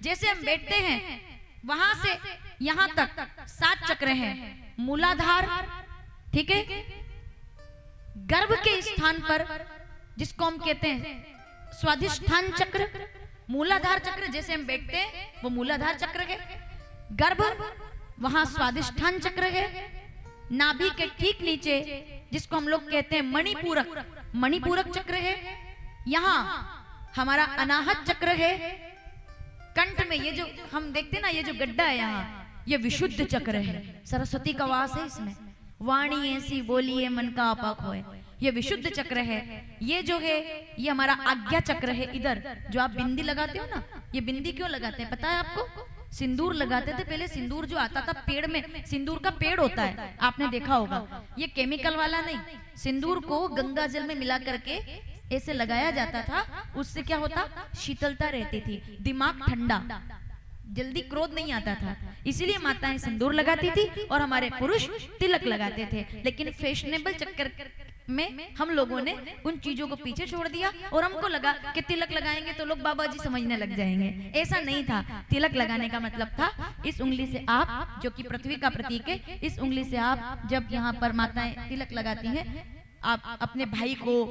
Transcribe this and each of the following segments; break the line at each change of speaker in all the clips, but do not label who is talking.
जैसे हम बैठते हैं वहां से यहां तक 7 चक्र हैं। मूलाधार, ठीक है, गर्भ के स्थान पर जिसको हम कहते हैं स्वाधिष्ठान चक्र, मूलाधार चक्र, जैसे हम बैठते हैं वो मूलाधार चक्र है। गर्भ, वहां स्वाधिष्ठान चक्र है। नाभि के ठीक नीचे जिसको हम लोग कहते हैं मणिपूरक, मणिपूरक चक्र है। यहाँ हमारा अनाहत चक्र है। कंठ में ये जो हम देखते हैं ना, ये जो गड्ढा है यहाँ, ये विशुद्ध चक्र है। सरस्वती का वास है इसमें। वाणी ऐसी बोलिए मन का आपा खोए, ये विशुद्ध चक्र है। ये जो है ये हमारा आज्ञा चक्र है। इधर जो आप बिंदी लगाते हो ना, ये बिंदी क्यों लगाते हैं पता है आपको? सिंदूर लगाते थे पहले। सिंदूर जो आता था पेड़ में, सिंदूर का पेड़ होता है, आपने देखा होगा। ये केमिकल वाला नहीं, सिंदूर को गंगा जल में मिला करके ऐसे लगाया जाता था। उससे क्या होता? शीतलता रहती थी, दिमाग ठंडा, जल्दी क्रोध नहीं आता था। इसीलिए माताएं सिंदूर लगाती थी और हमारे पुरुष तिलक लगाते थे। लेकिन फैशनेबल चक्कर में हम लोगों ने उन चीजों को पीछे छोड़ दिया और हमको लगा कि तिलक लगाएंगे तो लोग बाबा जी समझने लग जाएंगे। ऐसा नहीं था। तिलक लगाने का मतलब था इस उंगली से आप, जो कि पृथ्वी का प्रतीक है, इस उंगली से आप जब यहाँ पर माताएं तिलक लगाती हैं, आप अपने भाई को,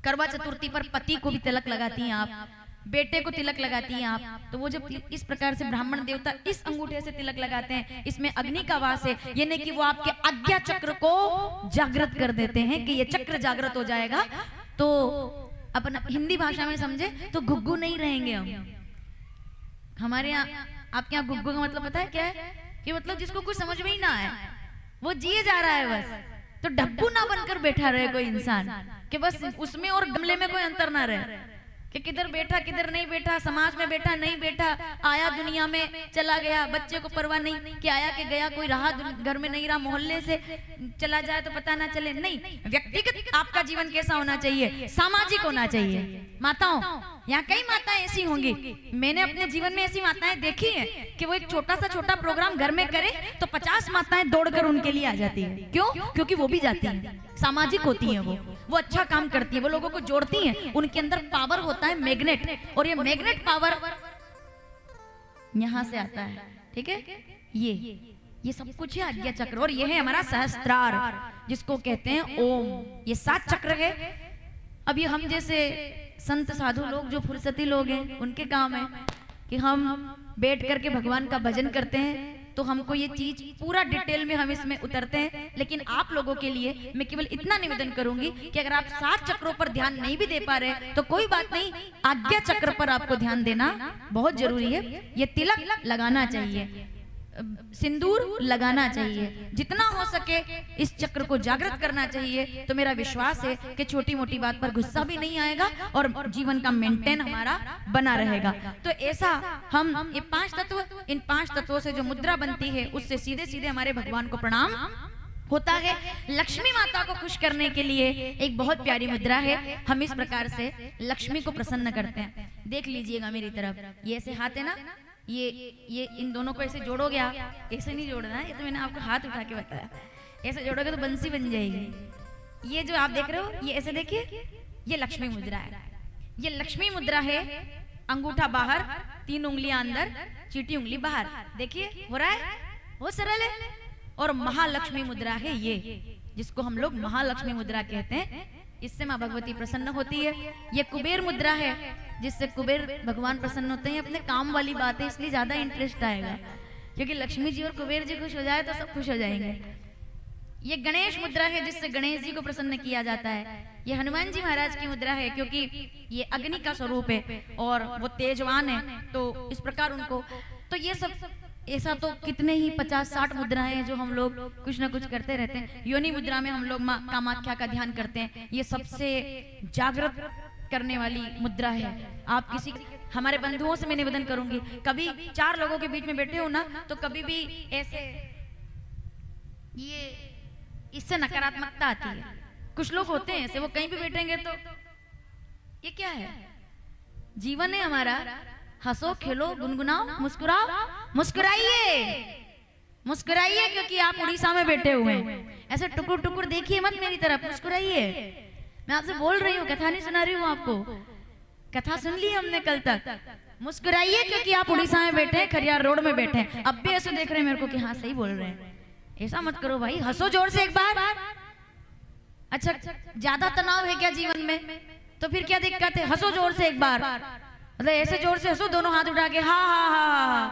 करवा चतुर्थी पर पति को भी तिलक लगाती हैं, आप बेटे को तिलक लगाती हैं आप। तो वो जब इस प्रकार से ब्राह्मण देवता इस अंगूठे से तिलक लगाते हैं, इसमें अग्नि का वास है। ये नहीं कि वो आपके आज्ञा चक्र को जागृत कर देते हैं कि ये चक्र जागृत हो जाएगा तो अपन हिंदी भाषा में समझे तो गुग्गू नहीं रहेंगे हम। हमारे यहाँ, आपके यहाँ गुग्गू का मतलब पता है क्या है? कि मतलब जिसको कुछ समझ में ही ना आए, वो जिए जा रहा है बस, तो डब्बू ना बनकर बैठा रहे कोई इंसान, कि बस उसमें और गमले में कोई अंतर ना रहे, कि किधर बैठा किधर नहीं बैठा, समाज में बैठा नहीं बैठा, आया दुनिया में चला गया, बच्चे को परवाह नहीं कि आया कि गया, कोई रहा घर में नहीं रहा, मोहल्ले से चला जाए तो पता ना चले। नहीं, व्यक्तिगत आपका जीवन कैसा होना चाहिए? सामाजिक होना चाहिए। माताओं, यहाँ कई माताएं ऐसी होंगी, मैंने अपने जीवन में ऐसी माताएं देखी हैं कि वो एक छोटा सा छोटा प्रोग्राम घर में करे तो 50 माताएं दौड़कर उनके लिए आ जाती है। क्यों? क्योंकि वो भी जाती हैं, सामाजिक होती हैं, वो अच्छा काम करती है, वो लोगों को जोड़ती हैं। उनके अंदर पावर होता है मैग्नेट, और ये मैग्नेट पावर यहां से आता है। ठीक है, ये सब कुछ है आज्ञा चक्र। और ये है हमारा सहस्त्रार जिसको कहते हैं ओम। ये 7 चक्र है। अब ये हम जैसे संत साधु लोग जो फुर्सती लोग हैं, उनके काम है कि हम बैठ करके भगवान का भजन करते हैं, तो हमको ये चीज पूरा डिटेल में हम इसमें उतरते हैं। लेकिन आप लोगों के लिए मैं केवल इतना निवेदन करूंगी कि अगर आप 7 चक्रों पर ध्यान नहीं भी दे पा रहे तो कोई बात नहीं, आज्ञा चक्र पर आपको ध्यान देना बहुत जरूरी है। ये तिलक लगाना चाहिए, सिंदूर लगाना चाहिए, जितना हो सके इस चक्र को जागृत करना चाहिए। तो मेरा विश्वास है कि छोटी मोटी बात पर गुस्सा भी नहीं आएगा और जीवन का मेंटेन हमारा बना रहेगा। तो ऐसा हम ये 5 तत्व, इन 5 तत्वों से जो मुद्रा बनती है उससे सीधे सीधे हमारे भगवान को प्रणाम होता है। लक्ष्मी माता को खुश करने के लिए एक बहुत प्यारी मुद्रा है। हम इस प्रकार से लक्ष्मी को प्रसन्न करते हैं। देख लीजिएगा मेरी तरफ, ये ऐसे हाथ है ना, ये इन दोनों को ऐसे जोड़ोगे आप, ऐसे नहीं जोड़ना है, ये तो मैंने आपको हाथ उठा के बताया। ऐसे जोड़ोगे तो बंसी बन जाएगी। ये जो आप देख रहे हो, ये ऐसे देखिए, ये लक्ष्मी मुद्रा है। ये लक्ष्मी मुद्रा है। अंगूठा बाहर, 3 उंगलियां अंदर, चीटी उंगली बाहर। देखिए हो रहा है, वो सरल है। और महालक्ष्मी मुद्रा है ये, जिसको हम लोग महालक्ष्मी मुद्रा कहते हैं। इससे माँ भगवती प्रसन्न होती है। ये कुबेर मुद्रा है, जिससे कुबेर भगवान प्रसन्न होते हैं। अपने काम वाली बात है, इसलिए ज्यादा इंटरेस्ट आएगा, क्योंकि लक्ष्मी जी और कुबेर जी खुश हो जाए तो सब खुश हो जाएंगे। ये गणेश मुद्रा है, जिससे गणेश जी को प्रसन्न किया जाता है। ये हनुमान जी महाराज की मुद्रा है, क्योंकि ये अग्नि का स्वरूप है और वो तेजवान है, तो इस प्रकार उनको। तो ये सब ऐसा तो कितने ही 50-60 मुद्राएं हैं जो हम लोग कुछ ना कुछ करते रहते हैं। योनि मुद्रा में हम लोग माँ कामाख्या का ध्यान करते हैं। ये सबसे जागृत करने वाली मुद्रा है। आप किसी हमारे बंधुओं से मैं निवेदन करूंगी, कभी 4 लोगों के बीच में बैठे हो ना, तो कभी भी ऐसे ये इससे नकारात्मकता आती है। कुछ लोग होते हैं ऐसे, वो कहीं भी बैठेंगे तो ये क्या है? जीवन है हमारा, हंसो खेलो गुनगुनाओ मुस्कुराओ। मुस्कुराइए, मुस्कुराइए, क्योंकि आप उड़ीसा में बैठे हुए हैं। ऐसे टुकुर टुकुर देखिए मत मेरी तरफ, मुस्कुराइए। मैं आपसे बोल रही हूँ, कथा नहीं सुना रही हूँ आपको। कथा सुन ली हमने कल तक, मुस्कुराइए क्योंकि आप उड़ीसा में बैठे हैं, खरियार रोड में बैठे हैं, अब भी ऐसे देख रहे हैं मेरे को कि हाँ सही बोल रहे हैं। ऐसा मत करो भाई, हंसो जोर से एक बार। अच्छा ज्यादा तनाव है क्या जीवन में? तो फिर क्या दिक्कत है, हंसो जोर से एक बार, मतलब ऐसे जोर से हंसो दोनों हाथ उठा के, हा हा हा हा।